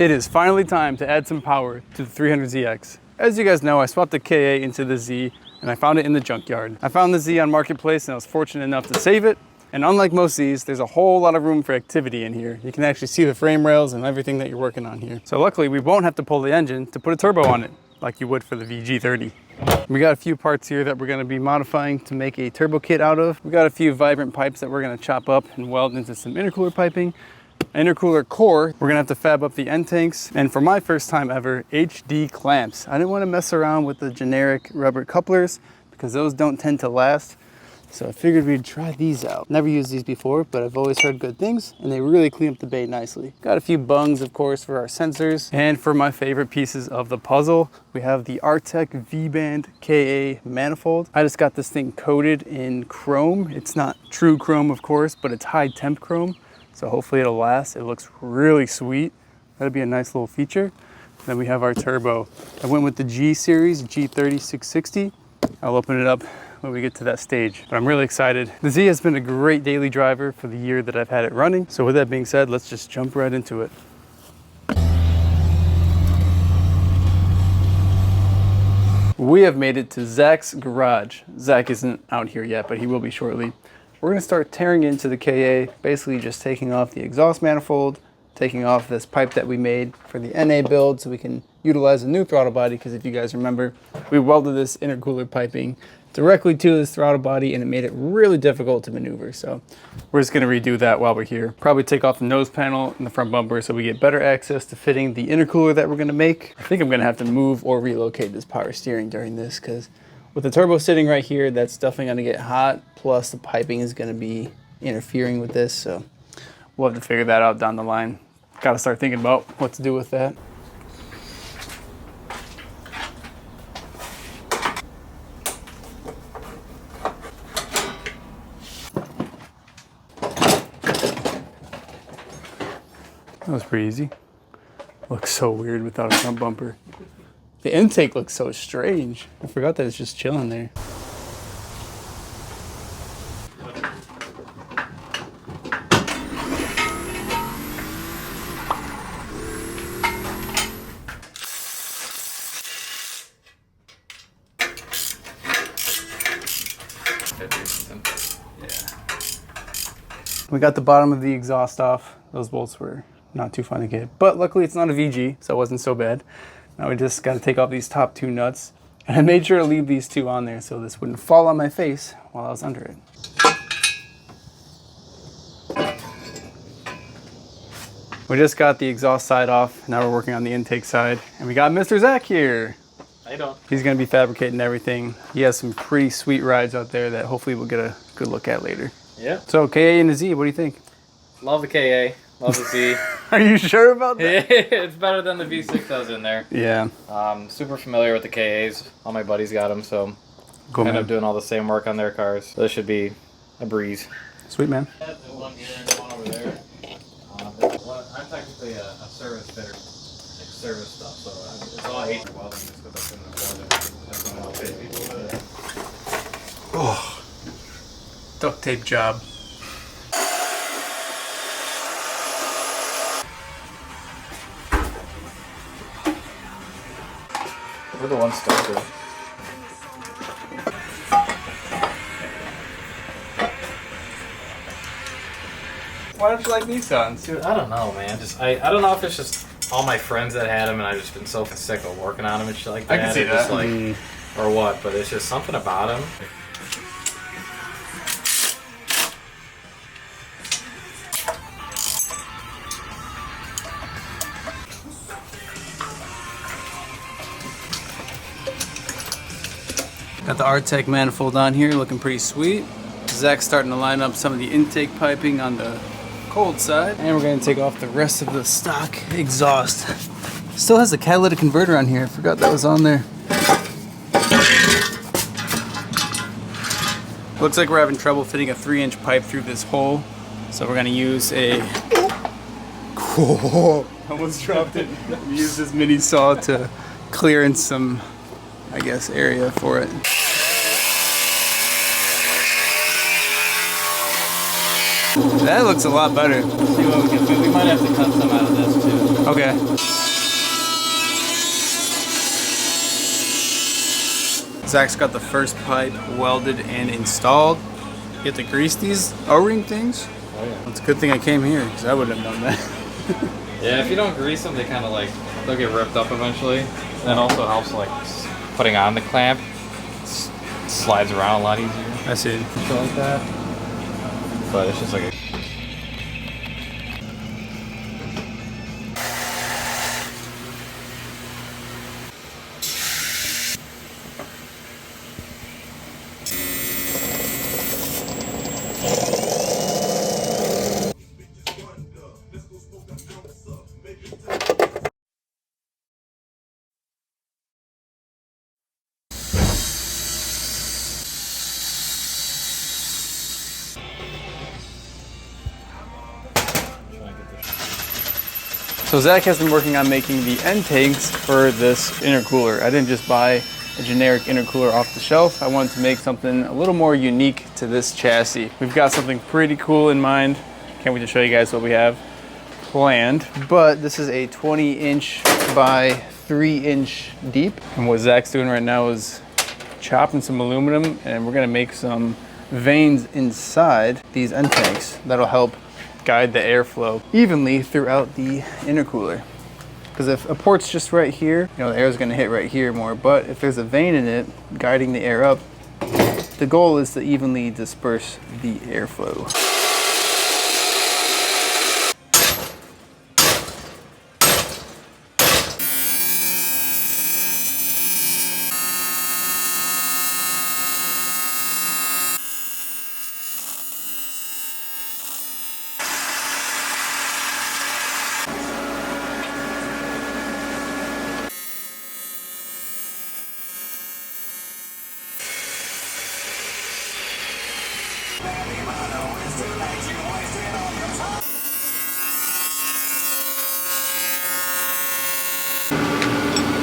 It is finally time to add some power to the 300ZX. As you guys know, I swapped the KA into the Z and I found it in the junkyard. I found the Z on Marketplace and I was fortunate enough to save it. And unlike most Zs, there's a whole lot of room for activity in here. You can actually see the frame rails and everything that you're working on here. So luckily we won't have to pull the engine to put a turbo on it, like you would for the VG30. We got a few parts here that we're gonna be modifying to make a turbo kit out of. We got a few vibrant pipes that we're gonna chop up and weld into some intercooler piping. Intercooler core, we're gonna have to fab up the end tanks. And for my first time ever, HD clamps. I didn't wanna mess around with the generic rubber couplers because those don't tend to last. So I figured we'd try these out. Never used these before, but I've always heard good things and they really clean up the bay nicely. Got a few bungs, of course, for our sensors. And for my favorite pieces of the puzzle, we have the Artec V-band KA manifold. I just got this thing coated in chrome. It's not true chrome, of course, but it's high temp chrome. So hopefully it'll last. It looks really sweet. That'll be a nice little feature. Then we have our turbo. I went with the G series, G30-660. I'll open it up when we get to that stage, but I'm really excited. The Z has been a great daily driver for the year that I've had it running. So with that being said, let's just jump right into it. We have made it to Zack's garage. Zack isn't out here yet, but he will be shortly. We're gonna start tearing into the KA, basically just taking off the exhaust manifold, taking off this pipe that we made for the NA build so we can utilize a new throttle body, because if you guys remember, we welded this intercooler piping directly to this throttle body and it made it really difficult to maneuver. So we're just gonna redo that while we're here. Probably take off the nose panel and the front bumper so we get better access to fitting the intercooler that we're gonna make. I think I'm gonna have to move or relocate this power steering during this, because with the turbo sitting right here, that's definitely gonna get hot. Plus the piping is gonna be interfering with this. So we'll have to figure that out down the line. Gotta start thinking about what to do with that. That was pretty easy. Looks so weird without a front bumper. The intake looks so strange. I forgot that it's just chilling there. We got the bottom of the exhaust off. Those bolts were not too fun to get, but luckily it's not a VG, so it wasn't so bad. Now we just got to take off these top two nuts, and I made sure to leave these two on there so this wouldn't fall on my face while I was under it. We just got the exhaust side off. Now we're working on the intake side, and we got Mr. Zack here. How you doing? He's gonna be fabricating everything. He has some pretty sweet rides out there that hopefully we'll get a good look at later. Yeah. So KA and the Z, what do you think? Love the KA. Love the Z. Are you sure about that? It's better than the V6 that was in there. Yeah. Super familiar with the KAs. All my buddies got them, so Cool, kind man. of doing all the same work on their cars. So this should be a breeze. Sweet, man. One here and one over there. I'm technically a service fitter, like service stuff, so it's all H welding just because I couldn't afford it. That's when I'll pay people to. Oh, duct tape job. We're the ones stuck there. Why don't you like Nissans? Dude, I don't know, man. I don't know if it's just all my friends that had them and I've just been so sick of working on them and shit like that. I can see Just that. like, or what, but it's just something about them. Got the Artec manifold on here, looking pretty sweet. Zack's starting to line up some of the intake piping on the cold side. And we're gonna take off the rest of the stock exhaust. Still has the catalytic converter on here. I forgot that was on there. Looks like we're having trouble fitting a 3-inch pipe through this hole. So we're gonna use a... Cool. Almost dropped it. Use this mini saw to clear in some, I guess, area for it. That looks a lot better. See what we can do. We might have to cut some out of this too. Okay. Zach's got the first pipe welded and installed. You have to grease these O-ring things. Oh yeah. It's a good thing I came here because I wouldn't have done that. Yeah, if you don't grease them, they kind of like, they'll get ripped up eventually. And it also helps like putting on the clamp. Slides around a lot easier. I see. Shit like that. But it's just like a... So Zach has been working on making the end tanks for this intercooler. I didn't just buy a generic intercooler off the shelf. I wanted to make something a little more unique to this chassis. We've got something pretty cool in mind. Can't wait to show you guys what we have planned. But this is a 20-inch by 3-inch deep. And what Zach's doing right now is chopping some aluminum, and we're gonna make some vanes inside these end tanks that'll help guide the airflow evenly throughout the intercooler. Because if a port's just right here, you know, the air is going to hit right here more. But if there's a vane in it guiding the air up, the goal is to evenly disperse the airflow.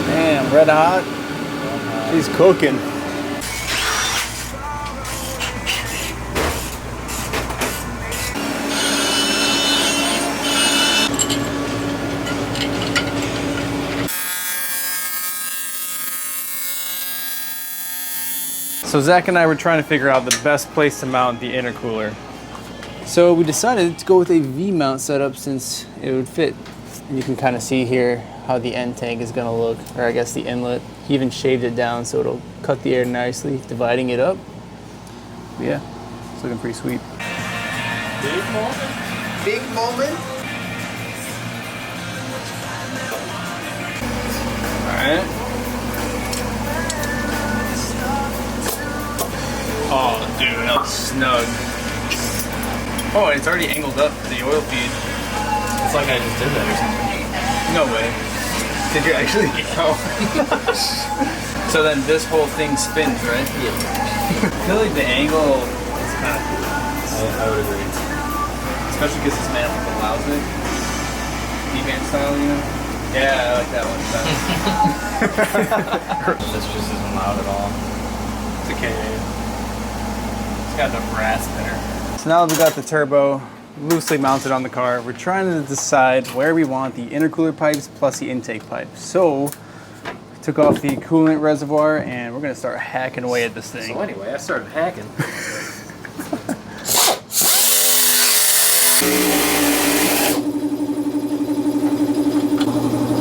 Damn, red hot. She's cooking. So Zach and I were trying to figure out the best place to mount the intercooler. So we decided to go with a V-mount setup since it would fit. You can kind of see here how the end tank is gonna look, or I guess the inlet. He even shaved it down so it'll cut the air nicely, dividing it up. But yeah, it's looking pretty sweet. Big moment? Big moment? Alright. Oh, dude, that was snug. Oh, and it's already angled up for the oil feed. It's like I just did that or something. No way. Did you actually? Oh. So then this whole thing spins, right? Yeah. I feel like the angle is kind of cool. I would agree. Especially because this manifold allows it. D-band style, you know? Yeah, I like that one. This just isn't loud at all. It's a KA. It's got the brass there. So now that we got the turbo loosely mounted on the car, we're trying to decide where we want the intercooler pipes plus the intake pipe. So we took off the coolant reservoir and we're gonna start hacking away at this thing. So anyway, I started hacking.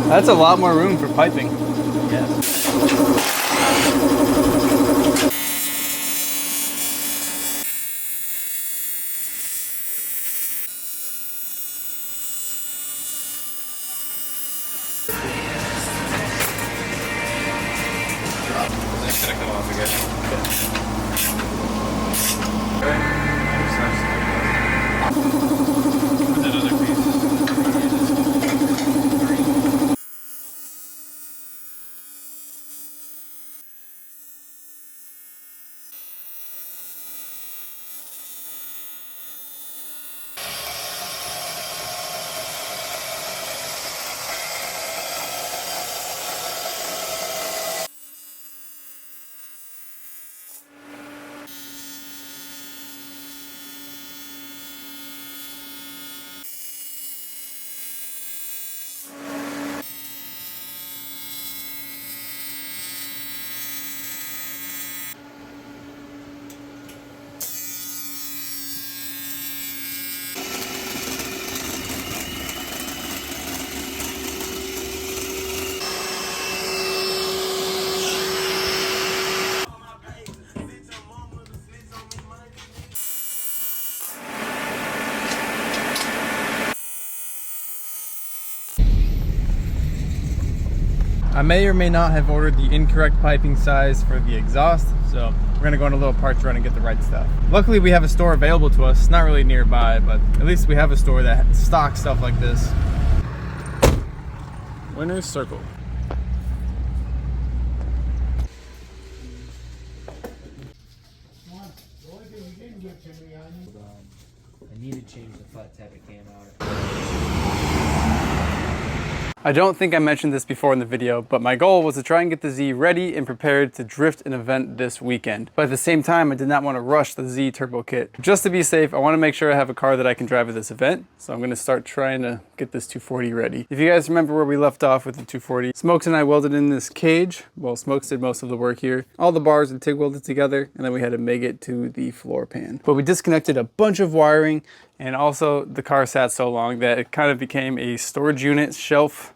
That's a lot more room for piping. Yes. Is this gonna come off again? That other piece. I may or may not have ordered the incorrect piping size for the exhaust, so we're gonna go on a little parts run and get the right stuff. Luckily we have a store available to us, not really nearby, but at least we have a store that stocks stuff like this. Winner's circle. I need to change the flat tappet cam out. I don't think I mentioned this before in the video, but my goal was to try and get the Z ready and prepared to drift an event this weekend. But at the same time, I did not want to rush the Z turbo kit. Just to be safe, I want to make sure I have a car that I can drive at this event. So I'm going to start trying to get this 240 ready. If you guys remember where we left off with the 240, Smokes and I welded in this cage. Well, Smokes did most of the work here. All the bars and TIG welded together, and then we had to make it to the floor pan. But we disconnected a bunch of wiring, and also the car sat so long that it kind of became a storage unit shelf.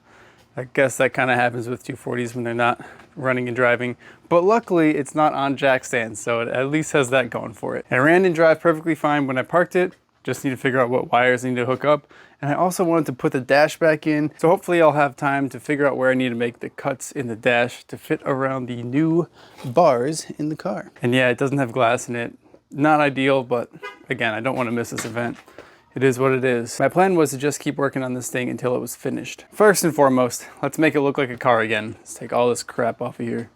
I guess that kind of happens with 240s when they're not running and driving. But luckily, it's not on jack stands, so it at least has that going for it. It ran and drive perfectly fine when I parked it. Just need to figure out what wires I need to hook up. And I also wanted to put the dash back in. So hopefully I'll have time to figure out where I need to make the cuts in the dash to fit around the new bars in the car. And yeah, it doesn't have glass in it. Not ideal, but again, I don't want to miss this event. It is what it is. My plan was to just keep working on this thing until it was finished. First and foremost, let's make it look like a car again. Let's take all this crap off of here.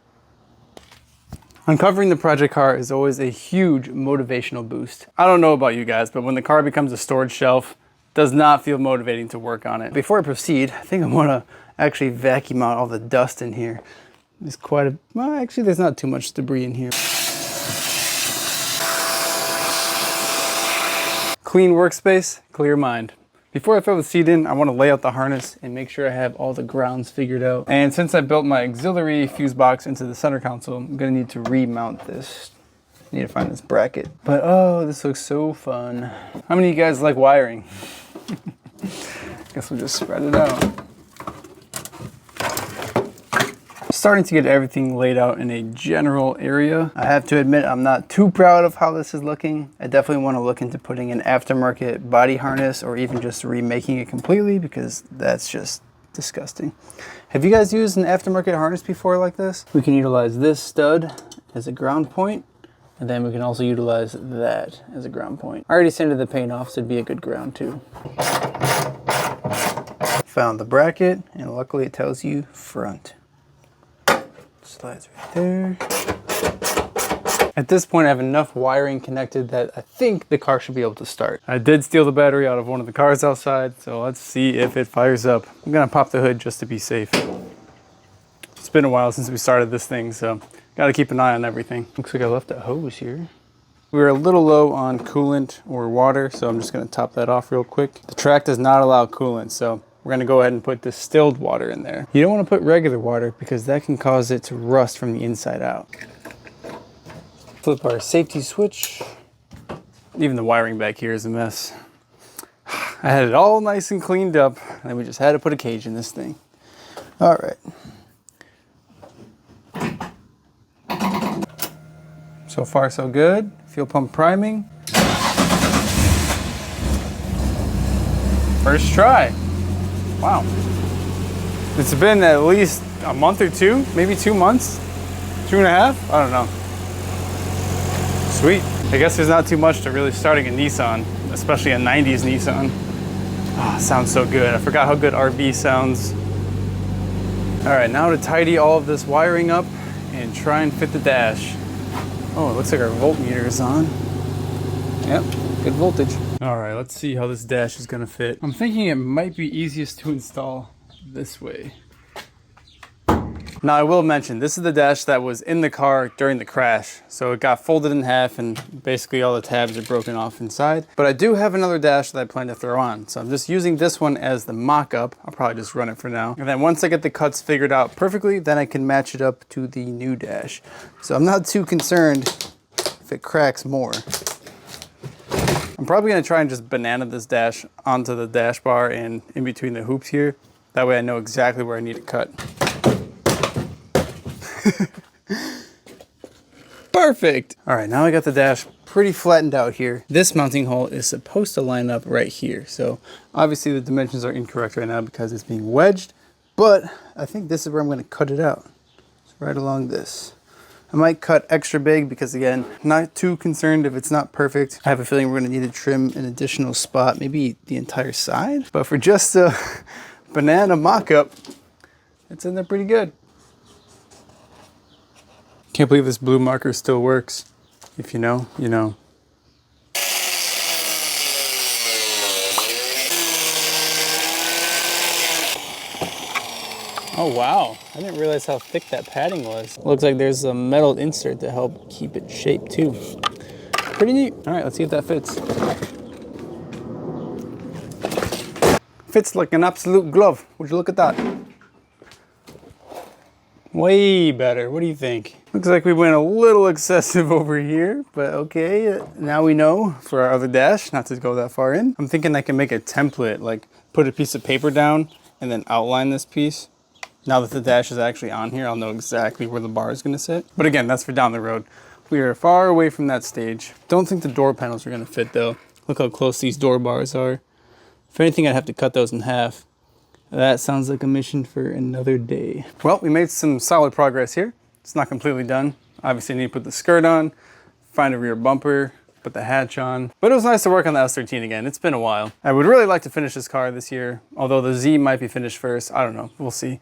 Uncovering the project car is always a huge motivational boost. I don't know about you guys, but when the car becomes a storage shelf, it does not feel motivating to work on it. Before I proceed, I think I want to actually vacuum out all the dust in here. There's quite a, well, actually there's not too much debris in here. Clean workspace, clear mind. Before I throw the seat in, I want to lay out the harness and make sure I have all the grounds figured out. And since I built my auxiliary fuse box into the center console, I'm gonna need to remount this. I need to find this bracket. But oh, this looks so fun. How many of you guys like wiring? Guess we'll just spread it out. Starting to get everything laid out in a general area. I have to admit, I'm not too proud of how this is looking. I definitely want to look into putting an aftermarket body harness or even just remaking it completely, because that's just disgusting. Have you guys used an aftermarket harness before like this? We can utilize this stud as a ground point, and then we can also utilize that as a ground point. I already sanded the paint off, so it'd be a good ground too. Found the bracket, and luckily it tells you front. Slides right there. At this point, I have enough wiring connected that I think the car should be able to start. I did steal the battery out of one of the cars outside, so let's see if it fires up. I'm gonna pop the hood just to be safe. It's been a while since we started this thing, so gotta keep an eye on everything. Looks like I left a hose here. We were a little low on coolant or water, so I'm just gonna top that off real quick. The track does not allow coolant, so we're gonna go ahead and put distilled water in there. You don't wanna put regular water because that can cause it to rust from the inside out. Flip our safety switch. Even the wiring back here is a mess. I had it all nice and cleaned up, and then we just had to put a cage in this thing. All right. So far so good. Fuel pump priming. First try. Wow. It's been at least a month or two, maybe 2 months, 2.5, I don't know. Sweet. I guess there's not too much to really starting a Nissan, especially a 90s Nissan. Oh, sounds so good. I forgot how good RV sounds. All right, now to tidy all of this wiring up and try and fit the dash. Oh, it looks like our voltmeter is on. Yep, good voltage. All right, let's see how this dash is gonna fit. I'm thinking it might be easiest to install this way. Now I will mention, this is the dash that was in the car during the crash. So it got folded in half and basically all the tabs are broken off inside. But I do have another dash that I plan to throw on. So I'm just using this one as the mock-up. I'll probably just run it for now. And then once I get the cuts figured out perfectly, then I can match it up to the new dash. So I'm not too concerned if it cracks more. I'm probably gonna try and just banana this dash onto the dash bar and in between the hoops here. That way I know exactly where I need to cut. Perfect. All right, now I got the dash pretty flattened out here. This mounting hole is supposed to line up right here. So obviously the dimensions are incorrect right now because it's being wedged, but I think this is where I'm going to cut it out. It's right along this. I might cut extra big because, again, not too concerned if it's not perfect. I have a feeling we're going to need to trim an additional spot, maybe the entire side. But for just a banana mock-up, it's in there pretty good. Can't believe this blue marker still works. If you know, you know. Oh wow, I didn't realize how thick that padding was. Looks like there's a metal insert to help keep it shaped too. Pretty neat. All right, let's see if that fits. Fits like an absolute glove. Would you look at that? Way better, what do you think? Looks like we went a little excessive over here, but okay. Now we know for our other dash not to go that far in. I'm thinking I can make a template, like put a piece of paper down and then outline this piece. Now that the dash is actually on here, I'll know exactly where the bar is gonna sit. But again, that's for down the road. We are far away from that stage. Don't think the door panels are gonna fit though. Look how close these door bars are. If anything, I'd have to cut those in half. That sounds like a mission for another day. Well, we made some solid progress here. It's not completely done. Obviously, I need to put the skirt on, find a rear bumper, put the hatch on. But it was nice to work on the S13 again. It's been a while. I would really like to finish this car this year, although the Z might be finished first. I don't know, we'll see.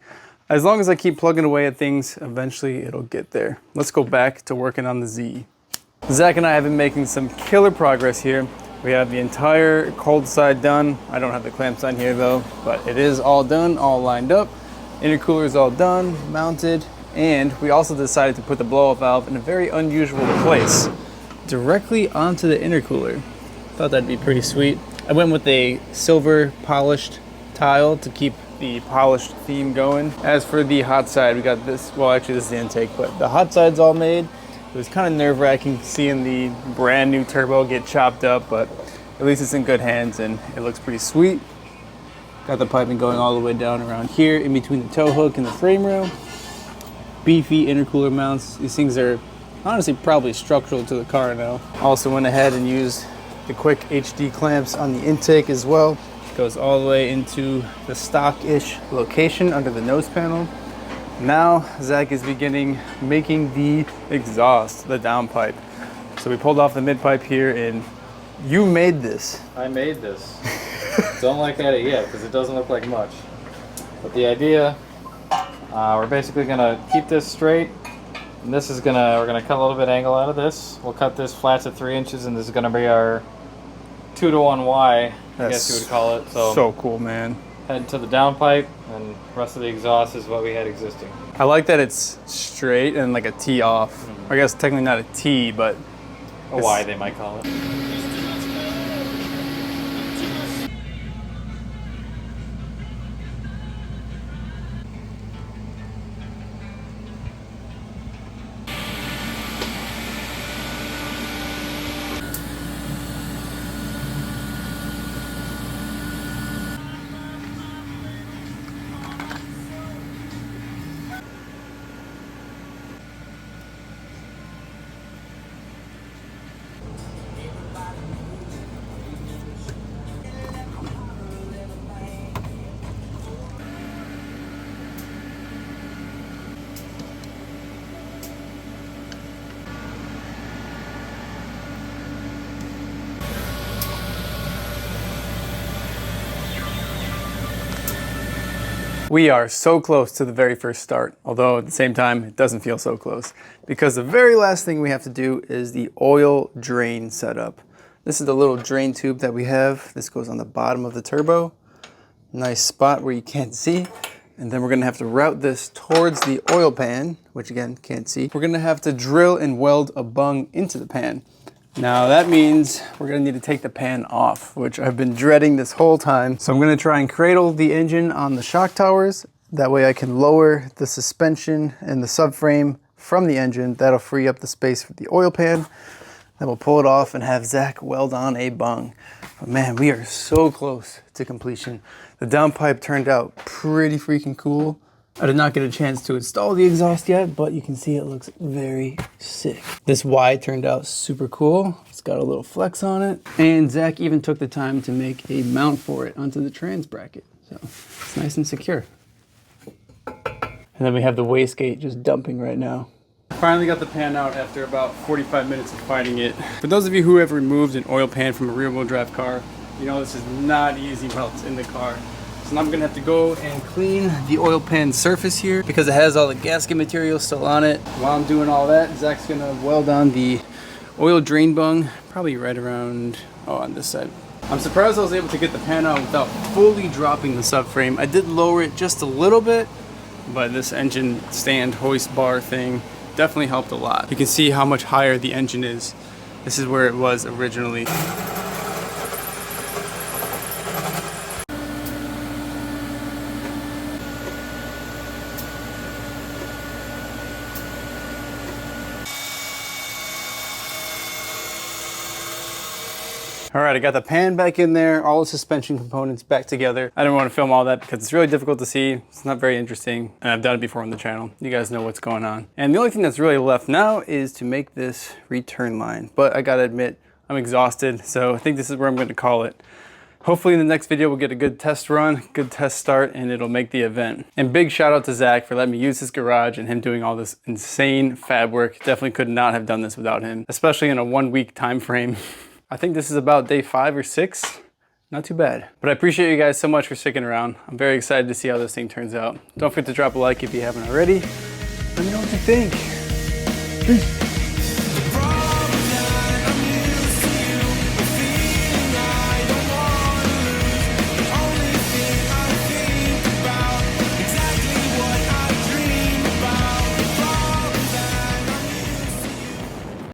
As long as I keep plugging away at things, eventually it'll get there. Let's go back to working on the Z. Zach and I have been making some killer progress here. We have the entire cold side done. I don't have the clamps on here though, but it is all done, all lined up. Intercooler is all done, mounted, and we also decided to put the blow-off valve in a very unusual place, directly onto the intercooler. Thought that'd be pretty sweet. I went with a silver polished tile to keep the polished theme going. As for the hot side, we got this, well actually this is the intake, but the hot side's all made. It was kind of nerve-wracking seeing the brand new turbo get chopped up, but at least it's in good hands and it looks pretty sweet. Got the piping going all the way down around here in between the tow hook and the frame rail. Beefy intercooler mounts. These things are honestly probably structural to the car now. Also went ahead and used the quick HD clamps on the intake as well. Goes all the way into the stock-ish location under the nose panel. Now Zach is beginning making the exhaust, the downpipe. So we pulled off the mid pipe here and you made this. I made this. Don't look at it yet because it doesn't look like much. But the idea, we're basically gonna keep this straight. And this is we're gonna cut a little bit angle out of this. We'll cut this flat to 3 inches and this is gonna be our 2-to-1 Y, I guess you would call it. So cool, man. Head to the downpipe, and the rest of the exhaust is what we had existing. I like that it's straight and like a T off. I guess technically not a T, but a Y they might call it. We are so close to the very first start, although at the same time, it doesn't feel so close because the very last thing we have to do is the oil drain setup. This is the little drain tube that we have. This goes on the bottom of the turbo. Nice spot where you can't see. And then we're gonna have to route this towards the oil pan, which again, can't see. We're gonna have to drill and weld a bung into the pan. Now that means we're gonna need to take the pan off, which I've been dreading this whole time. So I'm gonna try and cradle the engine on the shock towers. That way I can lower the suspension and the subframe from the engine. That'll free up the space for the oil pan. Then we'll pull it off and have Zach weld on a bung. But man, we are so close to completion. The downpipe turned out pretty freaking cool. I did not get a chance to install the exhaust yet, but you can see it looks very sick. This Y turned out super cool. It's got a little flex on it. And Zach even took the time to make a mount for it onto the trans bracket. So it's nice and secure. And then we have the wastegate just dumping right now. Finally got the pan out after about 45 minutes of fighting it. For those of you who have removed an oil pan from a rear-wheel drive car, you know this is not easy while it's in the car. So now I'm gonna have to go and clean the oil pan surface here because it has all the gasket material still on it. While I'm doing all that, Zach's gonna weld on the oil drain bung, probably right around, on this side. I'm surprised I was able to get the pan out without fully dropping the subframe. I did lower it just a little bit, but this engine stand hoist bar thing definitely helped a lot. You can see how much higher the engine is. This is where it was originally. All right, I got the pan back in there, all the suspension components back together. I didn't want to film all that because it's really difficult to see. It's not very interesting, and I've done it before on the channel. You guys know what's going on. And the only thing that's really left now is to make this return line. But I gotta admit, I'm exhausted, so I think this is where I'm gonna call it. Hopefully in the next video, we'll get a good test run, good test start, and it'll make the event. And big shout out to Zach for letting me use his garage and him doing all this insane fab work. Definitely could not have done this without him, especially in a 1 week time frame. I think this is about day 5 or 6. Not too bad. But I appreciate you guys so much for sticking around. I'm very excited to see how this thing turns out. Don't forget to drop a like if you haven't already. Let me know what you think. Peace.